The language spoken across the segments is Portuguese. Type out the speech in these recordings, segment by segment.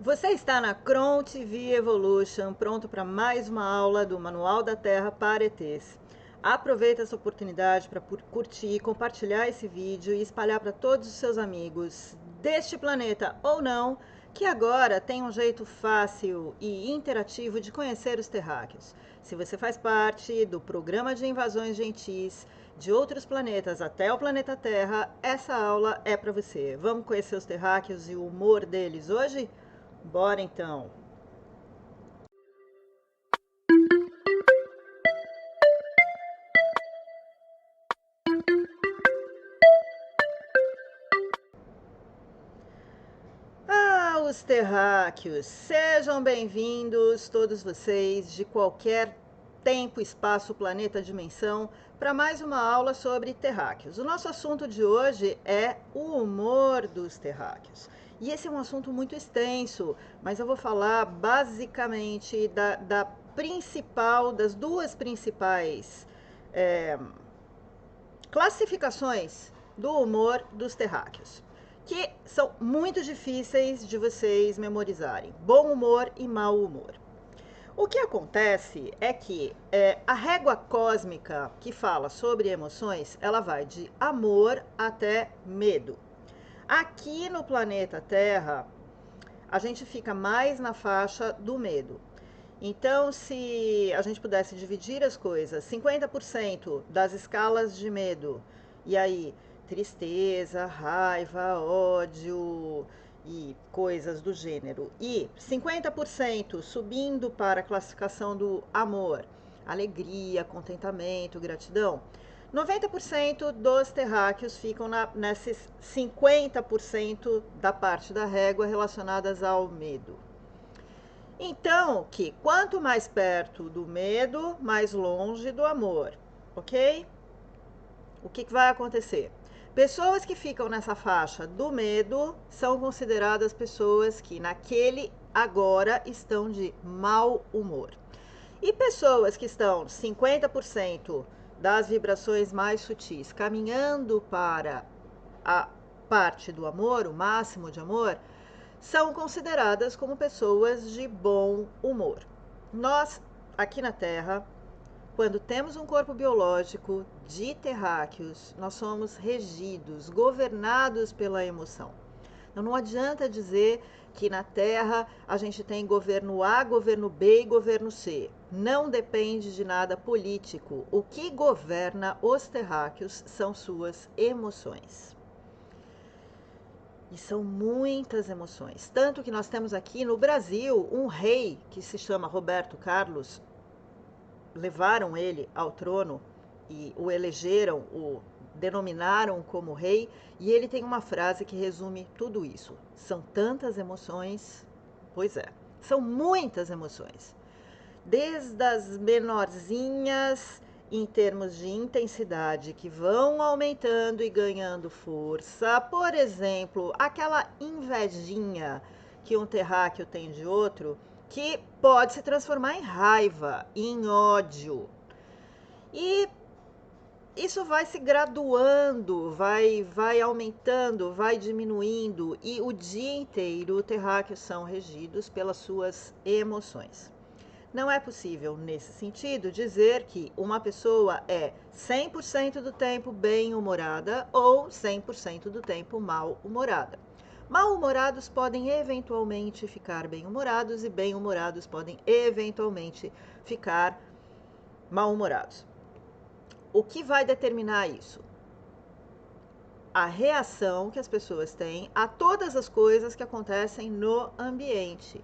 Você está na Cron TV Evolution, pronto para mais uma aula do Manual da Terra para ETs. Aproveita essa oportunidade para curtir, compartilhar esse vídeo e espalhar para todos os seus amigos deste planeta ou não, que agora tem um jeito fácil e interativo de conhecer os terráqueos. Se você faz parte do programa de invasões gentis de outros planetas até o planeta Terra, essa aula é para você. Vamos conhecer os terráqueos e o humor deles hoje? Bora então. Os terráqueos, sejam bem-vindos todos vocês de qualquer tempo, espaço, planeta, dimensão, para mais uma aula sobre terráqueos. O nosso assunto de hoje é o humor dos terráqueos. E esse é um assunto muito extenso, mas eu vou falar basicamente das duas principais classificações do humor dos terráqueos, que são muito difíceis de vocês memorizarem: bom humor e mau humor. O que acontece é que a régua cósmica que fala sobre emoções, ela vai de amor até medo. Aqui no planeta Terra, a gente fica mais na faixa do medo. Então, se a gente pudesse dividir as coisas, 50% das escalas de medo, e aí tristeza, raiva, ódio e coisas do gênero, e 50% subindo para a classificação do amor, alegria, contentamento, gratidão, 90% dos terráqueos ficam nesses 50% da parte da régua relacionadas ao medo. Então, que quanto mais perto do medo, mais longe do amor, ok? O que vai acontecer? Pessoas que ficam nessa faixa do medo são consideradas pessoas que naquele agora estão de mau humor. E pessoas que estão 50% das vibrações mais sutis, caminhando para a parte do amor, o máximo de amor, são consideradas como pessoas de bom humor. Nós, aqui na Terra, quando temos um corpo biológico de terráqueos, nós somos regidos, governados pela emoção. Então não adianta dizer que na Terra a gente tem governo A, governo B e governo C. Não depende de nada político. O que governa os terráqueos são suas emoções. E são muitas emoções. Tanto que nós temos aqui no Brasil um rei que se chama Roberto Carlos. Levaram ele ao trono e o elegeram, o denominaram como rei. E ele tem uma frase que resume tudo isso: são tantas emoções. Pois é, são muitas emoções. Desde as menorzinhas em termos de intensidade, que vão aumentando e ganhando força. Por exemplo, aquela invejinha que um terráqueo tem de outro, que pode se transformar em raiva, em ódio. E isso vai se graduando, vai aumentando, vai diminuindo, e o dia inteiro terráqueos são regidos pelas suas emoções. Não é possível, nesse sentido, dizer que uma pessoa é 100% do tempo bem-humorada ou 100% do tempo mal-humorada. Mal-humorados podem eventualmente ficar bem-humorados e bem-humorados podem eventualmente ficar mal-humorados. O que vai determinar isso? A reação que as pessoas têm a todas as coisas que acontecem no ambiente.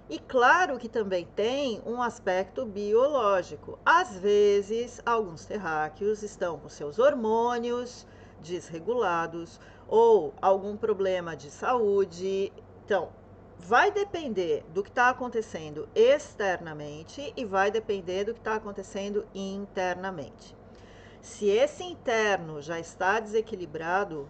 E claro que também tem um aspecto biológico. Às vezes, alguns terráqueos estão com seus hormônios desregulados ou algum problema de saúde. Então, vai depender do que está acontecendo externamente e vai depender do que está acontecendo internamente. Se esse interno já está desequilibrado,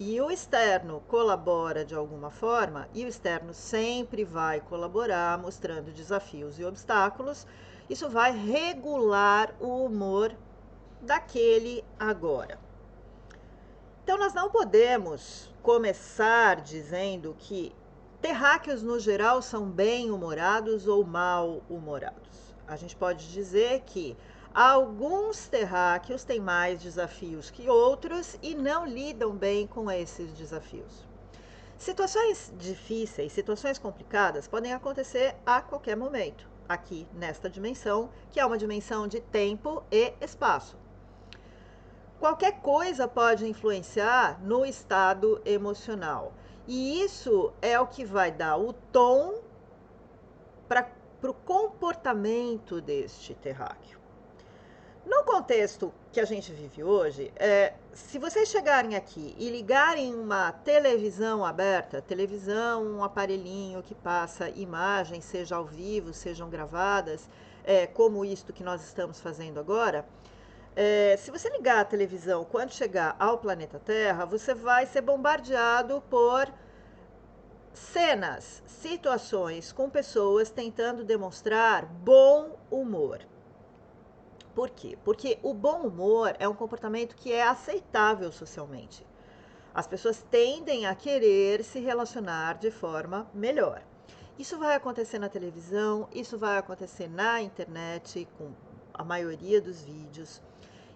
e o externo colabora de alguma forma, e o externo sempre vai colaborar, mostrando desafios e obstáculos, isso vai regular o humor daquele agora. Então, nós não podemos começar dizendo que Terráqueos, no geral, são bem-humorados ou mal-humorados? A gente pode dizer que alguns terráqueos têm mais desafios que outros e não lidam bem com esses desafios. Situações difíceis, situações complicadas podem acontecer a qualquer momento, aqui nesta dimensão, que é uma dimensão de tempo e espaço. Qualquer coisa pode influenciar no estado emocional. E isso é o que vai dar o tom para o comportamento deste terráqueo. No contexto que a gente vive hoje, se vocês chegarem aqui e ligarem uma televisão aberta, televisão, um aparelhinho que passa imagens, seja ao vivo, sejam gravadas, como isto que nós estamos fazendo agora, se você ligar a televisão quando chegar ao planeta Terra, você vai ser bombardeado por cenas, situações com pessoas tentando demonstrar bom humor. Por quê? Porque o bom humor é um comportamento que é aceitável socialmente. As pessoas tendem a querer se relacionar de forma melhor. Isso vai acontecer na televisão, isso vai acontecer na internet, com a maioria dos vídeos.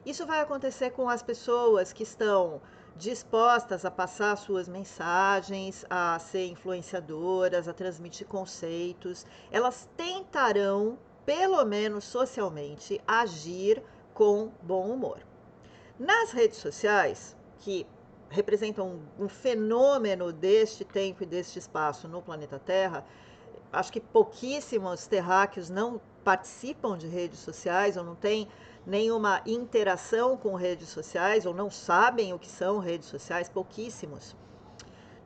Isso vai acontecer com as pessoas que estão dispostas a passar suas mensagens, a ser influenciadoras, a transmitir conceitos. Elas tentarão, pelo menos socialmente, agir com bom humor. Nas redes sociais, que representam um fenômeno deste tempo e deste espaço no planeta Terra, acho que pouquíssimos terráqueos não participam de redes sociais ou não têm nenhuma interação com redes sociais ou não sabem o que são redes sociais, pouquíssimos.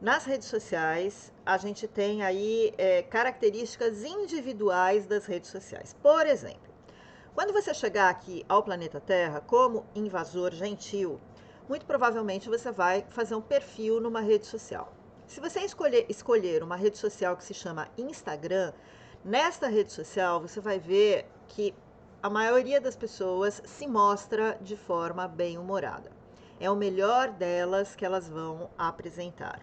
Nas redes sociais, a gente tem aí características individuais das redes sociais. Por exemplo, quando você chegar aqui ao planeta Terra como invasor gentil, muito provavelmente você vai fazer um perfil numa rede social. Se você escolher uma rede social que se chama Instagram, nesta rede social você vai ver que a maioria das pessoas se mostra de forma bem-humorada. É o melhor delas que elas vão apresentar.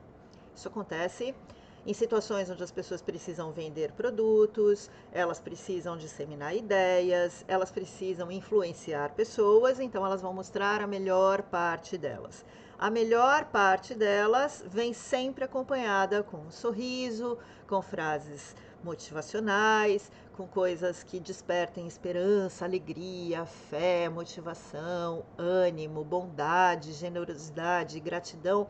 Isso acontece em situações onde as pessoas precisam vender produtos, elas precisam disseminar ideias, elas precisam influenciar pessoas, então elas vão mostrar a melhor parte delas. A melhor parte delas vem sempre acompanhada com um sorriso, com frases motivacionais, com coisas que despertem esperança, alegria, fé, motivação, ânimo, bondade, generosidade, gratidão,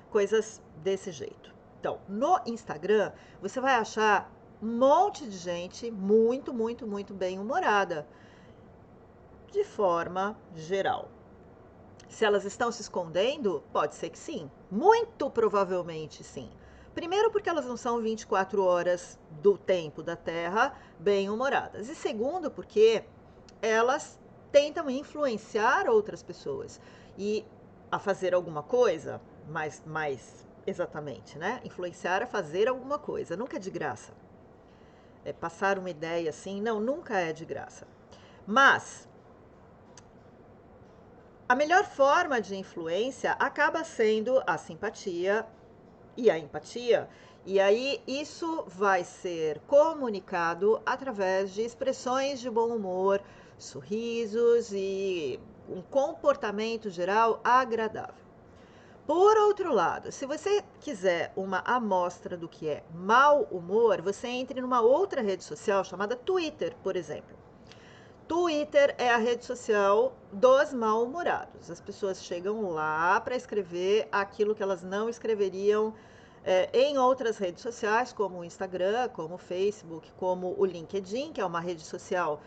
coisas desse jeito. Então, no Instagram, você vai achar um monte de gente muito, muito, muito bem-humorada, de forma geral. Se elas estão se escondendo, pode ser que sim. Muito provavelmente sim. Primeiro, porque elas não são 24 horas do tempo da Terra bem-humoradas. E segundo, porque elas tentam influenciar outras pessoas e a fazer alguma coisa, mais exatamente, né? Influenciar a fazer alguma coisa, nunca é de graça. Passar uma ideia assim, não, nunca é de graça. Mas a melhor forma de influência acaba sendo a simpatia e a empatia. E aí isso vai ser comunicado através de expressões de bom humor, sorrisos e um comportamento geral agradável. Por outro lado, se você quiser uma amostra do que é mau humor, você entre numa outra rede social chamada Twitter, por exemplo. Twitter é a rede social dos mal-humorados. As pessoas chegam lá para escrever aquilo que elas não escreveriam em outras redes sociais, como o Instagram, como o Facebook, como o LinkedIn, que é uma rede social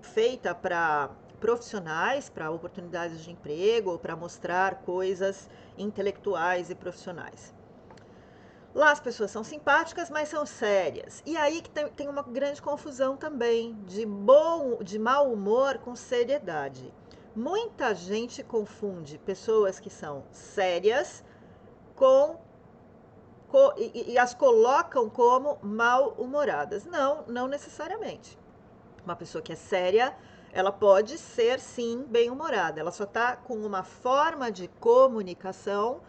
feita para profissionais, para oportunidades de emprego, ou para mostrar coisas intelectuais e profissionais. Lá as pessoas são simpáticas, mas são sérias. E aí que tem uma grande confusão também de mau humor com seriedade. Muita gente confunde pessoas que são sérias e as colocam como mal-humoradas. Não, não necessariamente. Uma pessoa que é séria, ela pode ser sim bem-humorada. Ela só está com uma forma de comunicação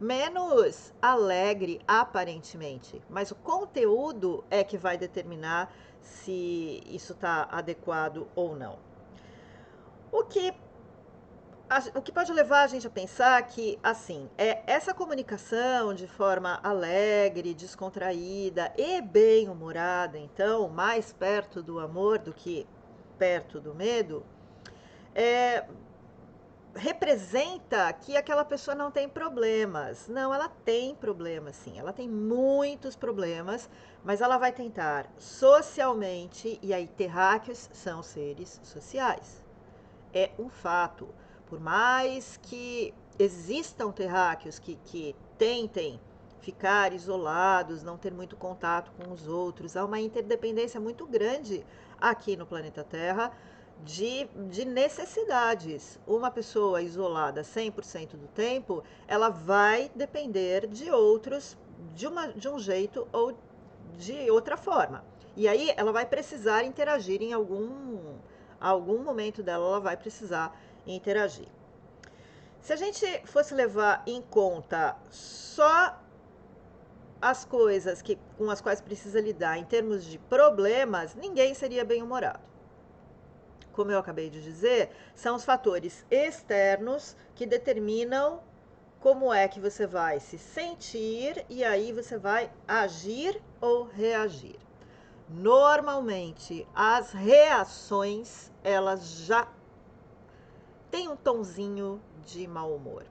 menos alegre aparentemente, mas o conteúdo é que vai determinar se isso está adequado ou não. O que o que pode levar a gente a pensar que, assim, essa comunicação de forma alegre, descontraída e bem-humorada, então, mais perto do amor do que perto do medo, é, representa que aquela pessoa não tem problemas. Não, ela tem problemas, sim. Ela tem muitos problemas, mas ela vai tentar socialmente, e aí terráqueos são seres sociais. É um fato. Por mais que existam terráqueos que tentem ficar isolados, não ter muito contato com os outros, há uma interdependência muito grande aqui no planeta Terra de necessidades. Uma pessoa isolada 100% do tempo, ela vai depender de outros de um jeito ou de outra forma. E aí ela vai precisar interagir em algum momento dela, ela vai precisar interagir. Se a gente fosse levar em conta só as coisas com as quais precisa lidar em termos de problemas, ninguém seria bem-humorado. Como eu acabei de dizer, são os fatores externos que determinam como é que você vai se sentir e aí você vai agir ou reagir. Normalmente, as reações, elas já têm um tonzinho de mau humor.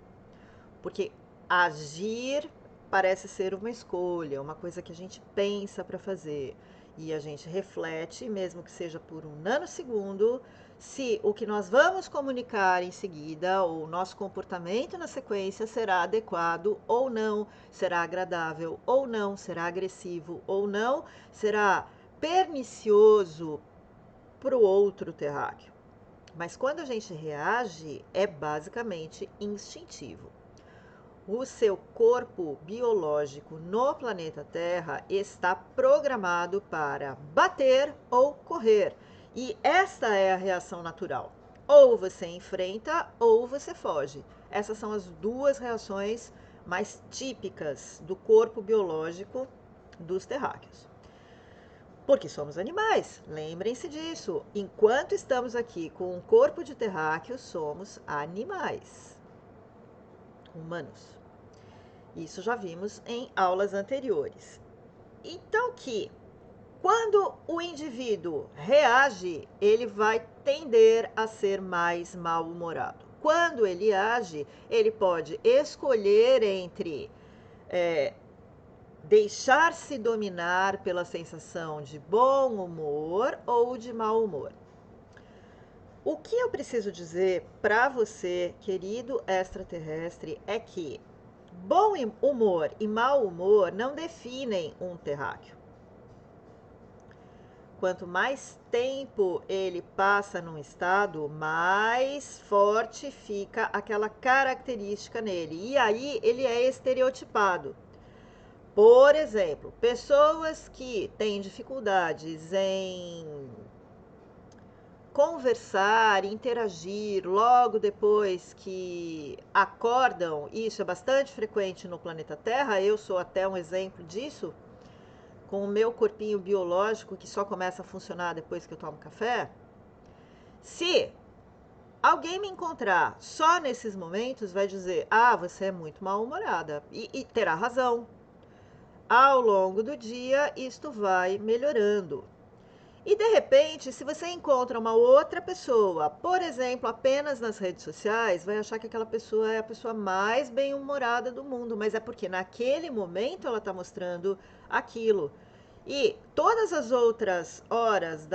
Porque agir parece ser uma escolha, uma coisa que a gente pensa para fazer. E a gente reflete, mesmo que seja por um nanosegundo, se o que nós vamos comunicar em seguida, ou o nosso comportamento na sequência, será adequado ou não, será agradável ou não, será agressivo ou não, será pernicioso para o outro terráqueo. Mas quando a gente reage, é basicamente instintivo. O seu corpo biológico no planeta Terra está programado para bater ou correr. E esta é a reação natural. Ou você enfrenta ou você foge. Essas são as duas reações mais típicas do corpo biológico dos terráqueos. Porque somos animais, lembrem-se disso. Enquanto estamos aqui com um corpo de terráqueo, somos animais, humanos. Isso já vimos em aulas anteriores. Então quando o indivíduo reage, ele vai tender a ser mais mal-humorado. Quando ele age, ele pode escolher entre deixar-se dominar pela sensação de bom humor ou de mau humor. O que eu preciso dizer para você, querido extraterrestre, é que bom humor e mau humor não definem um terráqueo. Quanto mais tempo ele passa num estado, mais forte fica aquela característica nele. E aí ele é estereotipado. Por exemplo, pessoas que têm dificuldades em conversar, interagir logo depois que acordam, isso é bastante frequente no planeta Terra, eu sou até um exemplo disso, com o meu corpinho biológico que só começa a funcionar depois que eu tomo café. Se alguém me encontrar só nesses momentos, vai dizer: ah, você é muito mal-humorada, e terá razão. Ao longo do dia, isto vai melhorando. E de repente, se você encontra uma outra pessoa, por exemplo, apenas nas redes sociais, vai achar que aquela pessoa é a pessoa mais bem-humorada do mundo, mas é porque naquele momento ela está mostrando aquilo. E todas as outras horas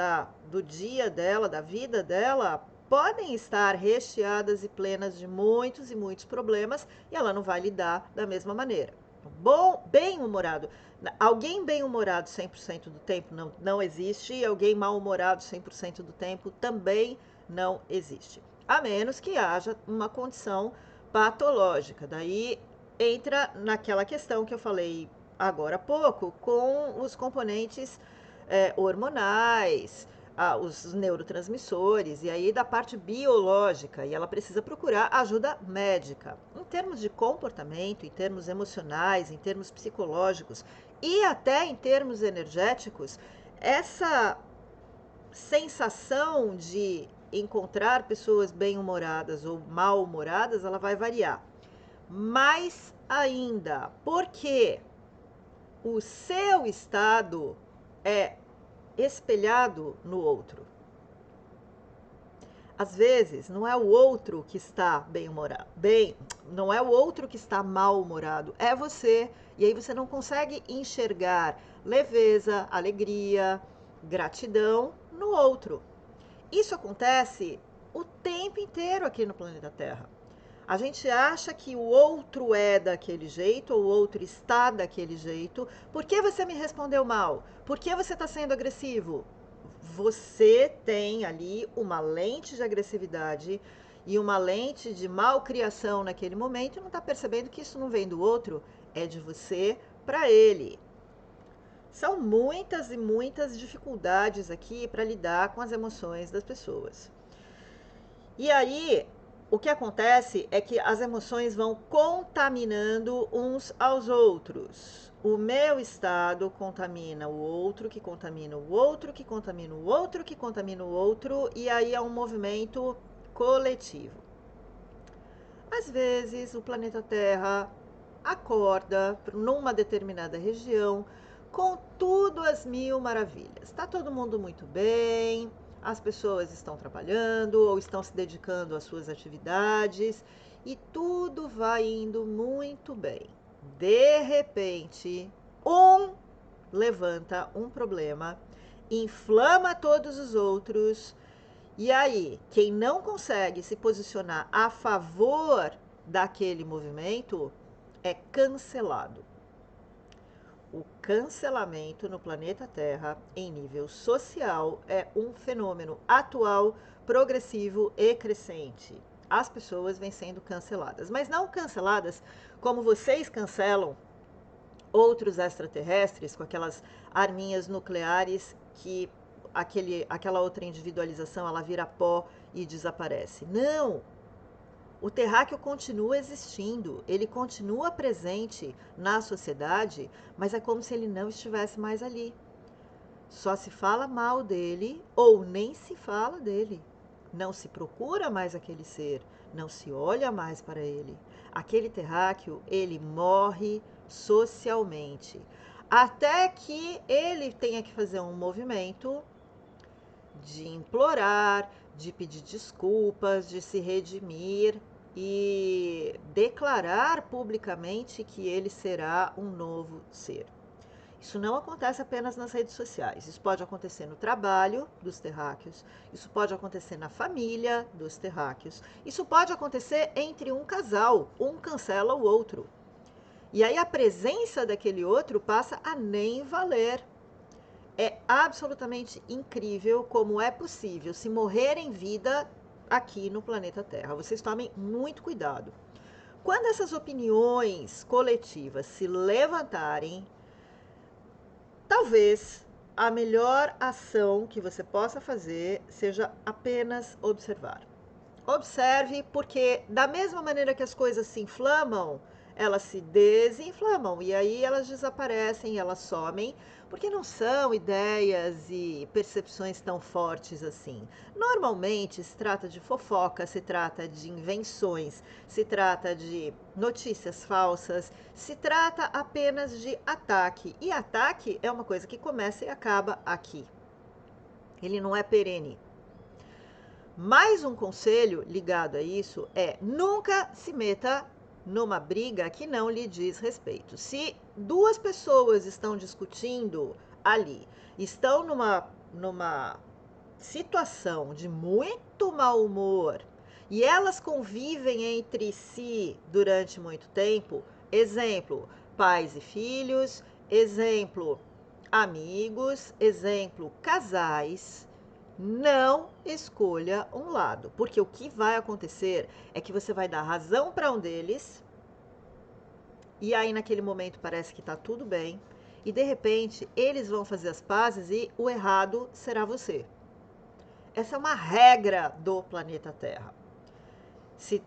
do dia dela, da vida dela, podem estar recheadas e plenas de muitos e muitos problemas e ela não vai lidar da mesma maneira. Bem-humorado. Alguém bem-humorado 100% do tempo não existe, e alguém mal-humorado 100% do tempo também não existe. A menos que haja uma condição patológica. Daí entra naquela questão que eu falei agora há pouco, com os componentes hormonais, os neurotransmissores, e aí da parte biológica, e ela precisa procurar ajuda médica. Em termos de comportamento, em termos emocionais, em termos psicológicos e até em termos energéticos, essa sensação de encontrar pessoas bem-humoradas ou mal-humoradas, ela vai variar. Mais ainda, porque o seu estado é espelhado no outro. Às vezes, não é o outro que está bem-humorado, não é o outro que está mal-humorado, é você. E aí você não consegue enxergar leveza, alegria, gratidão no outro. Isso acontece o tempo inteiro aqui no planeta Terra. A gente acha que o outro é daquele jeito, ou o outro está daquele jeito. Por que você me respondeu mal? Por que você está sendo agressivo? Você tem ali uma lente de agressividade e uma lente de malcriação naquele momento e não está percebendo que isso não vem do outro, é de você para ele. São muitas e muitas dificuldades aqui para lidar com as emoções das pessoas. E aí, o que acontece é que as emoções vão contaminando uns aos outros. O meu estado contamina o outro, que contamina o outro, que contamina o outro, que contamina o outro, e aí é um movimento coletivo. Às vezes, o planeta Terra acorda numa determinada região com tudo às mil maravilhas. Está todo mundo muito bem, as pessoas estão trabalhando ou estão se dedicando às suas atividades e tudo vai indo muito bem. De repente, levanta um problema, inflama todos os outros, e aí, quem não consegue se posicionar a favor daquele movimento é cancelado. O cancelamento no planeta Terra, em nível social, é um fenômeno atual, progressivo e crescente. As pessoas vêm sendo canceladas, mas não canceladas como vocês cancelam outros extraterrestres com aquelas arminhas nucleares que aquela outra individualização ela vira pó e desaparece. Não! O terráqueo continua existindo, ele continua presente na sociedade, mas é como se ele não estivesse mais ali. Só se fala mal dele ou nem se fala dele. Não se procura mais aquele ser, não se olha mais para ele. Aquele terráqueo, ele morre socialmente. Até que ele tenha que fazer um movimento de implorar, de pedir desculpas, de se redimir e declarar publicamente que ele será um novo ser. Isso não acontece apenas nas redes sociais, isso pode acontecer no trabalho dos terráqueos, isso pode acontecer na família dos terráqueos, isso pode acontecer entre um casal, um cancela o outro. E aí a presença daquele outro passa a nem valer. É absolutamente incrível como é possível se morrer em vida aqui no planeta Terra. Vocês tomem muito cuidado. Quando essas opiniões coletivas se levantarem, talvez a melhor ação que você possa fazer seja apenas observar. Observe, porque da mesma maneira que as coisas se inflamam, elas se desinflamam e aí elas desaparecem, elas somem, porque não são ideias e percepções tão fortes assim. Normalmente se trata de fofoca, se trata de invenções, se trata de notícias falsas, se trata apenas de ataque. E ataque é uma coisa que começa e acaba aqui. Ele não é perene. Mais um conselho ligado a isso é: nunca se meta numa briga que não lhe diz respeito. Se duas pessoas estão discutindo ali, estão numa situação de muito mau humor e elas convivem entre si durante muito tempo, exemplo, pais e filhos, exemplo, amigos, exemplo, casais, não escolha um lado, porque o que vai acontecer é que você vai dar razão para um deles, e aí naquele momento parece que está tudo bem, e de repente eles vão fazer as pazes e o errado será você. Essa é uma regra do planeta Terra. Se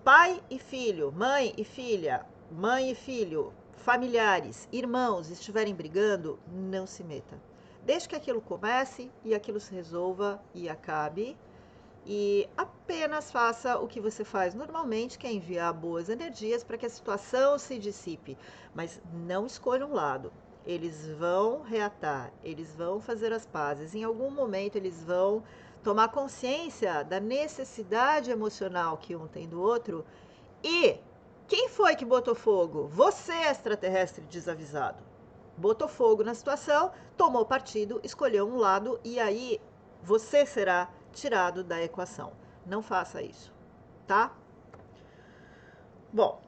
pai e filho, mãe e filha, mãe e filho, familiares, irmãos estiverem brigando, não se meta. Deixe que aquilo comece e aquilo se resolva e acabe. E apenas faça o que você faz normalmente, que é enviar boas energias para que a situação se dissipe. Mas não escolha um lado. Eles vão reatar, eles vão fazer as pazes. Em algum momento eles vão tomar consciência da necessidade emocional que um tem do outro. E quem foi que botou fogo? Você, extraterrestre desavisado. Botou fogo na situação, tomou partido, escolheu um lado e aí você será tirado da equação. Não faça isso, tá? Bom,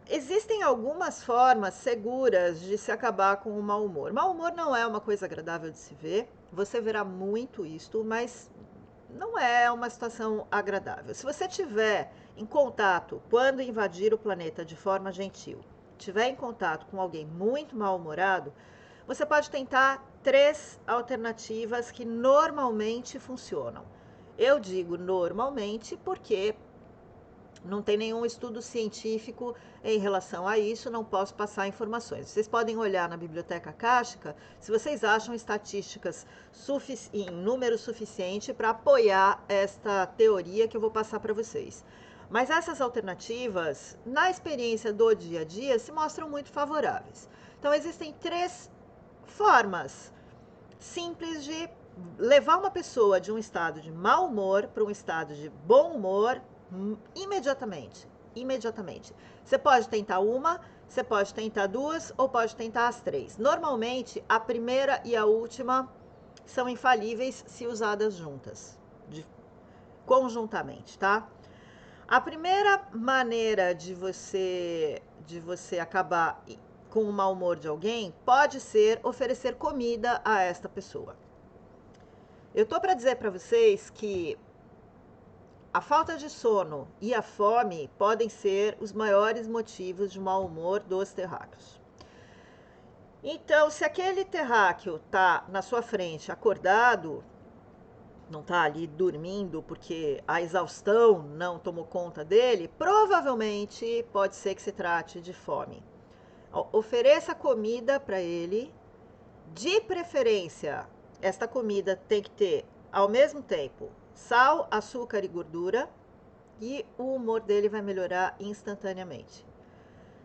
existem algumas formas seguras de se acabar com o mau humor. Mau humor não é uma coisa agradável de se ver. Você verá muito isto, mas não é uma situação agradável. Se você tiver em contato, quando invadir o planeta de forma gentil, tiver em contato com alguém muito mal-humorado, você pode tentar 3 alternativas que normalmente funcionam. Eu digo normalmente porque não tem nenhum estudo científico em relação a isso, não posso passar informações. Vocês podem olhar na biblioteca akáshica se vocês acham estatísticas em número suficiente para apoiar esta teoria que eu vou passar para vocês. Mas essas alternativas, na experiência do dia a dia, se mostram muito favoráveis. Então, existem 3 formas simples de levar uma pessoa de um estado de mau humor para um estado de bom humor imediatamente. Imediatamente. Você pode tentar uma, você pode tentar 2 ou pode tentar as 3. Normalmente, a primeira e a última são infalíveis se usadas juntas, conjuntamente, tá? A primeira maneira de você acabar com o mau humor de alguém pode ser oferecer comida a esta pessoa. Eu tô para dizer para vocês que a falta de sono e a fome podem ser os maiores motivos de mau humor dos terráqueos. Então, se aquele terráqueo tá na sua frente acordado, não está ali dormindo porque a exaustão não tomou conta dele, provavelmente pode ser que se trate de fome. Ofereça comida para ele, de preferência, esta comida tem que ter, ao mesmo tempo, sal, açúcar e gordura, e o humor dele vai melhorar instantaneamente.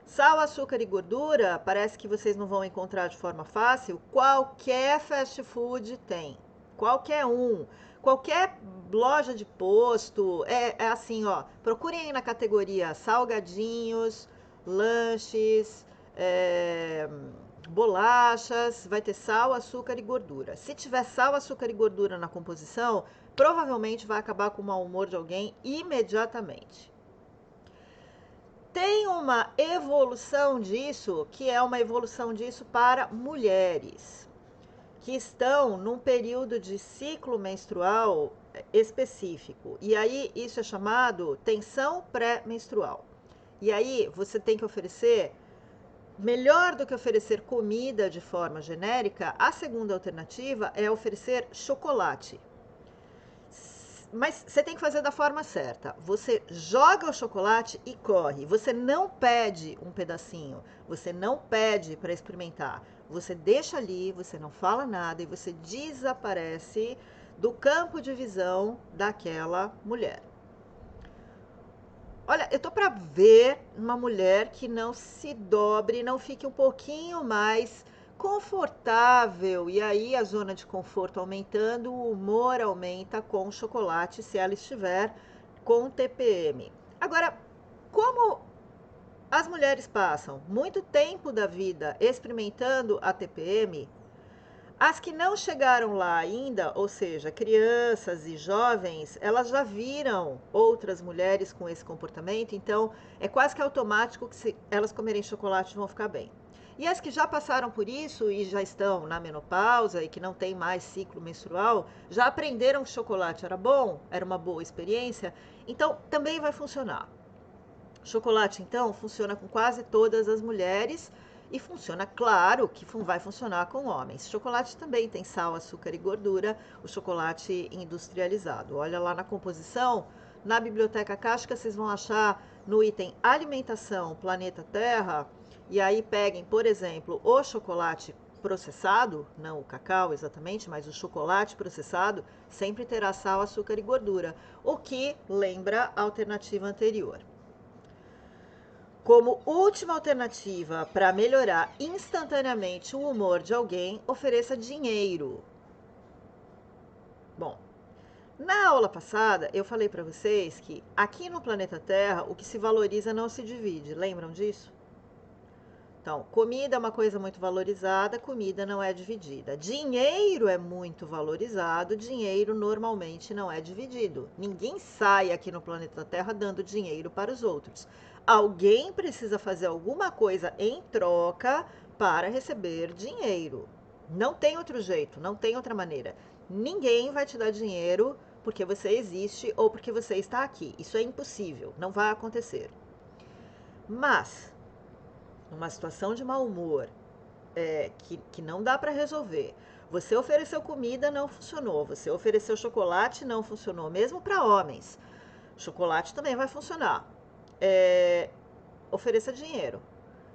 Sal, açúcar e gordura, parece que vocês não vão encontrar de forma fácil, qualquer fast food tem, qualquer um. Qualquer loja de posto, é assim, ó, procurem aí na categoria salgadinhos, lanches, bolachas, vai ter sal, açúcar e gordura. Se tiver sal, açúcar e gordura na composição, provavelmente vai acabar com o mau humor de alguém imediatamente. Tem uma evolução disso, que é uma evolução disso para mulheres que estão num período de ciclo menstrual específico. E aí isso é chamado tensão pré-menstrual. E aí você tem que oferecer, melhor do que oferecer comida de forma genérica, a segunda alternativa é oferecer chocolate. Mas você tem que fazer da forma certa. Você joga o chocolate e corre. Você não pede um pedacinho. Você não pede para experimentar. Você deixa ali, você não fala nada e você desaparece do campo de visão daquela mulher. Olha, eu tô para ver uma mulher que não se dobre, não fique um pouquinho mais confortável, e aí a zona de conforto aumentando, o humor aumenta com o chocolate se ela estiver com TPM. Agora, como as mulheres passam muito tempo da vida experimentando a TPM, as que não chegaram lá ainda, ou seja, crianças e jovens, elas já viram outras mulheres com esse comportamento, então é quase que automático que se elas comerem chocolate vão ficar bem. E as que já passaram por isso e já estão na menopausa e que não tem mais ciclo menstrual, já aprenderam que chocolate era bom, era uma boa experiência, então também vai funcionar. Chocolate, então, funciona com quase todas as mulheres E funciona, claro, que vai funcionar com homens. Chocolate também tem sal, açúcar e gordura, o chocolate industrializado. Olha lá na composição, na Biblioteca Akáshica, vocês vão achar no item alimentação, planeta Terra, e aí peguem, por exemplo, o chocolate processado, não o cacau exatamente, mas o chocolate processado, sempre terá sal, açúcar e gordura, o que lembra a alternativa anterior. Como última alternativa para melhorar instantaneamente o humor de alguém, ofereça dinheiro. Bom, na aula passada eu falei para vocês que aqui no planeta Terra o que se valoriza não se divide. Lembram disso? Então, comida é uma coisa muito valorizada, comida não é dividida. Dinheiro é muito valorizado, dinheiro normalmente não é dividido. Ninguém sai aqui no planeta Terra dando dinheiro para os outros. Alguém precisa fazer alguma coisa em troca para receber dinheiro. Não tem outro jeito, não tem outra maneira. Ninguém vai te dar dinheiro porque você existe ou porque você está aqui. Isso é impossível, não vai acontecer. Mas numa situação de mau humor, que não dá para resolver. Você ofereceu comida, não funcionou. Você ofereceu chocolate, não funcionou. Mesmo para homens, chocolate também vai funcionar. Ofereça dinheiro.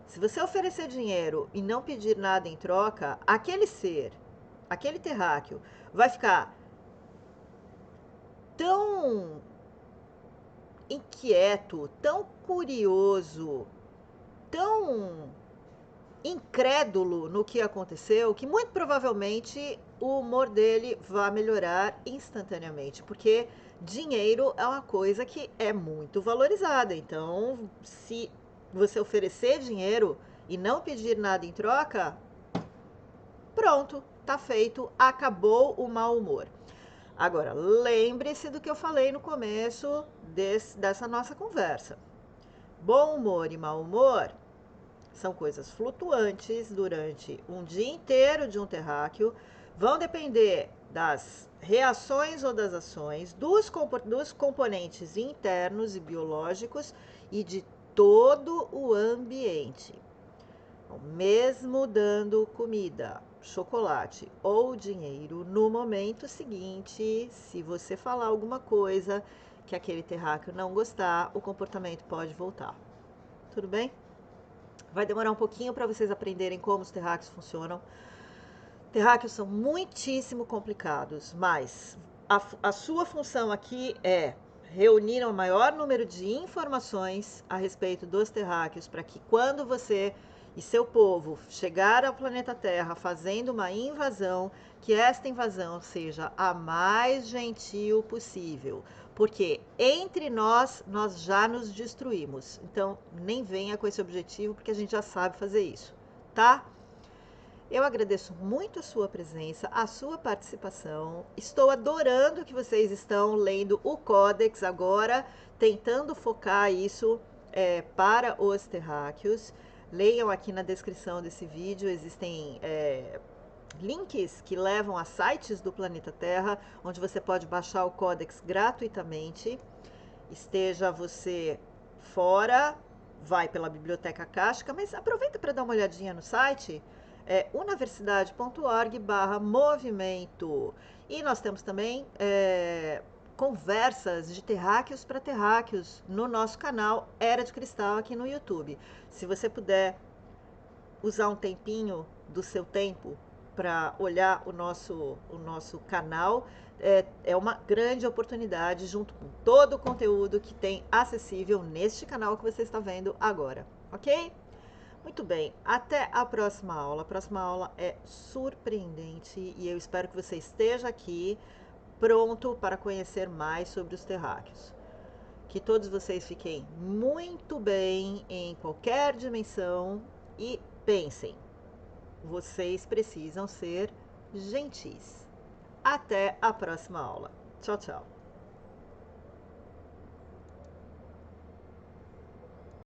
Se você oferecer dinheiro e não pedir nada em troca, aquele ser, aquele terráqueo, vai ficar tão inquieto, tão curioso, tão incrédulo no que aconteceu, que muito provavelmente o humor dele vai melhorar instantaneamente, porque dinheiro é uma coisa que é muito valorizada. Então, se você oferecer dinheiro e não pedir nada em troca, pronto, tá feito, acabou o mau humor. Agora, lembre-se do que eu falei no começo dessa nossa conversa. Bom humor e mau humor são coisas flutuantes durante um dia inteiro de um terráqueo, vão depender das reações ou das ações, dos componentes internos e biológicos e de todo o ambiente. Então, mesmo dando comida, chocolate ou dinheiro, no momento seguinte, se você falar alguma coisa que aquele terráqueo não gostar, o comportamento pode voltar. Tudo bem? Vai demorar um pouquinho para vocês aprenderem como os terráqueos funcionam. Terráqueos são muitíssimo complicados, mas a sua função aqui é reunir o maior número de informações a respeito dos terráqueos para que quando você e seu povo chegar ao planeta Terra fazendo uma invasão, que esta invasão seja a mais gentil possível, porque entre nós já nos destruímos. Então, nem venha com esse objetivo, porque a gente já sabe fazer isso, tá? Eu agradeço muito a sua presença, a sua participação. Estou adorando que vocês estão lendo o Códex agora, tentando focar isso para os terráqueos. Leiam aqui na descrição desse vídeo, existem links que levam a sites do planeta Terra, onde você pode baixar o Códex gratuitamente. Esteja você fora, vai pela Biblioteca Akáshica, mas aproveita para dar uma olhadinha no site, universidade.org/movimento. E nós temos também conversas de terráqueos para terráqueos no nosso canal Era de Cristal aqui no YouTube. Se você puder usar um tempinho do seu tempo para olhar o nosso canal, é uma grande oportunidade junto com todo o conteúdo que tem acessível neste canal que você está vendo agora, ok? Muito bem, até a próxima aula. A próxima aula é surpreendente e eu espero que você esteja aqui pronto para conhecer mais sobre os terráqueos. Que todos vocês fiquem muito bem em qualquer dimensão e pensem, vocês precisam ser gentis. Até a próxima aula. Tchau, tchau.